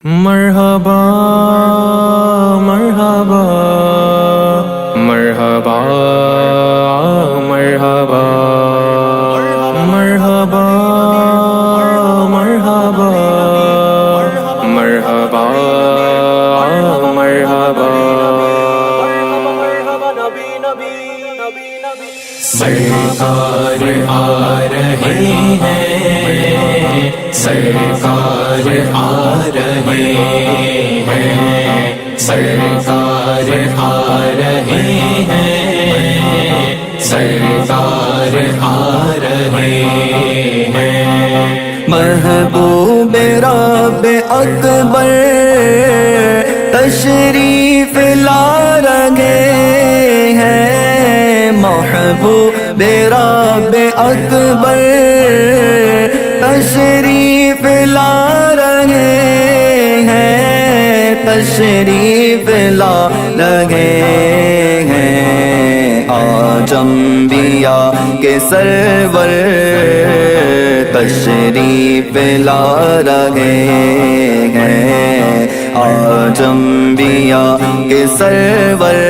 مرحبا مرحبا مرحبا مرحبا مرحبا مرحبا مرحبا مرحبا سرکار آ رہے ہیں سرکار آ رہے ہیں سرکار آ رہے ہیں سرکار آ رہے ہیں محبوب رب اکبر تشریف لا رہے ہیں محبوب رب اکبر تشریف لا رہے ہیں تشریف لا رہے ہیں آج انبیاء کے سرور تشریف لا رہے ہیں آج انبیاء کے سرور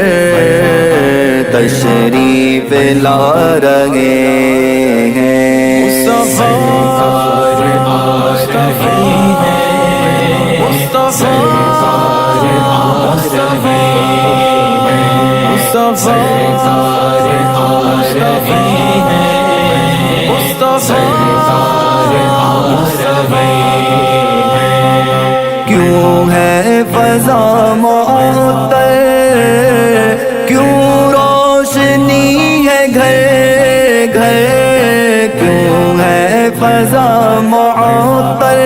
تشریف لا رہے ہیں سرکار آ رہے ہیں سرکار آ رہے ہیں سرکار آ رہے ہیں سرکار آ رہے ہیں کیوں ہے فضا معطر کیوں روشنی ہے گھر گھر کیوں ہے فضا معطر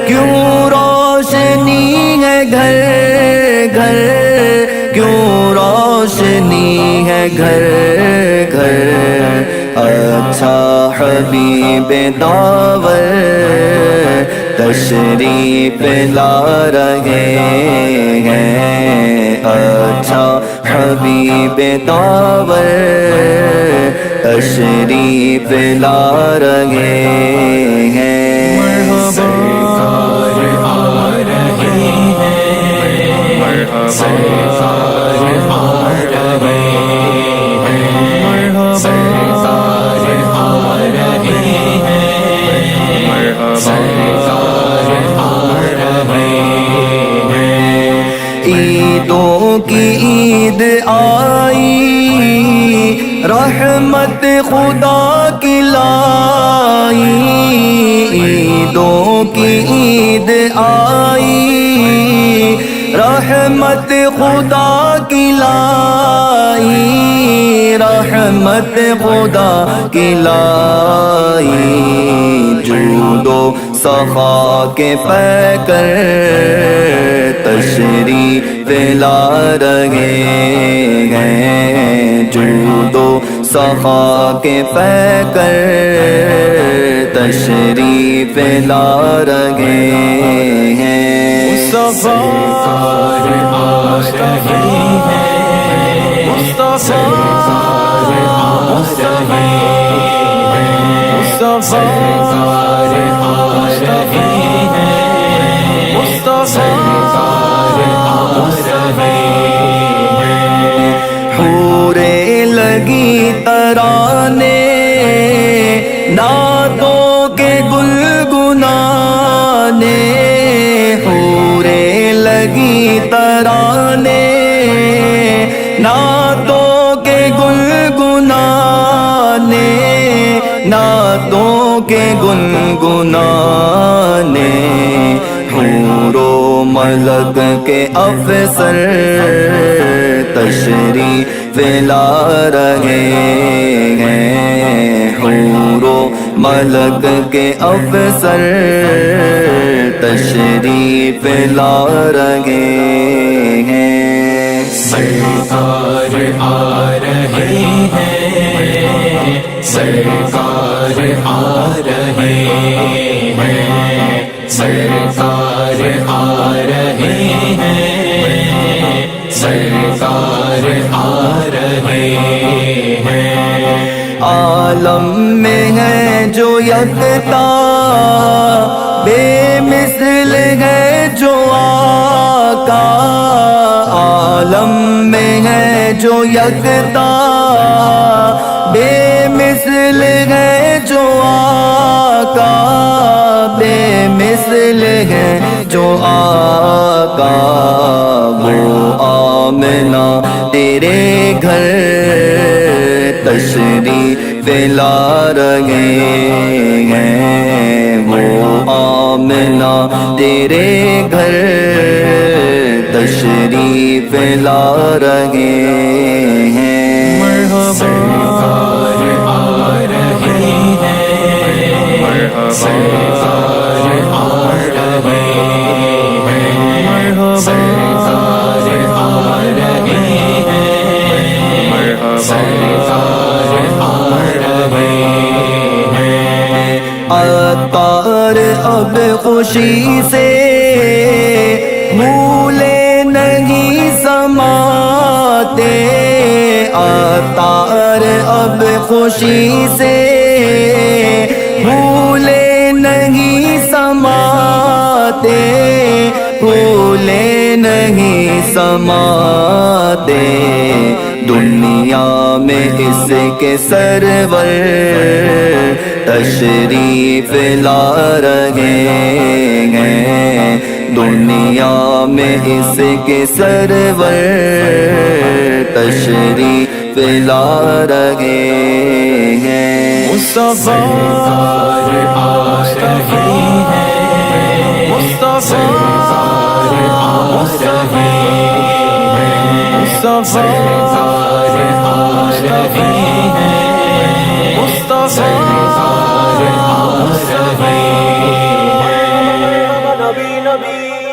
کیوں روشنی ہے گھر گھر کیوں روشنی ہے گھر گھر اچھا حبیب داور تشریف لا رہے ہیں اچھا حبیب داور تشریف لا رہے ہیں سرکار آ رہے ہیں سرکار آ رہے ہیں سرکار آ رہے ہیں سرکار آ رہے ہیں عیدوں کی عید آئی رحمت خدا کی لائی عیدوں کی عید آئی رحمت خدا کی لائی رحمت خدا کی لائی جود و سخا کے پیکر تشریف لا رہے ہیں جود و سخا کے پیکر تشریف لا رہے ہیں سرکار آ رہے ہیں سرکار آ رہے ہیں سرکار آ رہے ہیں سرکار آ رہے ہیں حوریں لگی ترانے نعتوں کے گنگنانے حوریں لگی ترانے نعتوں کے گنگنانے نعتوں کے گنگنانے حور و ملک کے افسر تشریف لا رہے ہیں حور و ملک کے افسر تشریف لا رہے ہیں سرکار آ رہے ہیں سرکار آ رہے ہیں سرکار آ رہے ہیں سرکار آ رہے ہیں عالم میں ہے جو یکتا بے مثل ہے جو یکتا، بے مثل ہے جو آقا، بے مثل ہے جو آقا، وہ آمنہ تیرے گھر تشریف لا رہے ہیں، وہ آمنہ تیرے گھر تشریف لا رہے ہیں۔ سرکار آ رہے ہیں، سرکار آ رہے ہیں، سرکار آ رہے ہیں، سرکار آ رہے ہیں۔ عطار اب خوشی سے بھولے نہیں سماتے، عطار اب خوشی سے بھولے نہیں سماتے، بھولے نہیں سماتے، دنیا میں اس کے سرور تشریف لا رہے ہیں، دنیا میں اس کے سرور تشریف لا رہے ہیں۔ سرکار آ رہے ہیں، سرکار آ رہے ہیں، سرکار آ رہے ہیں، سرکار آ رہے ہیں۔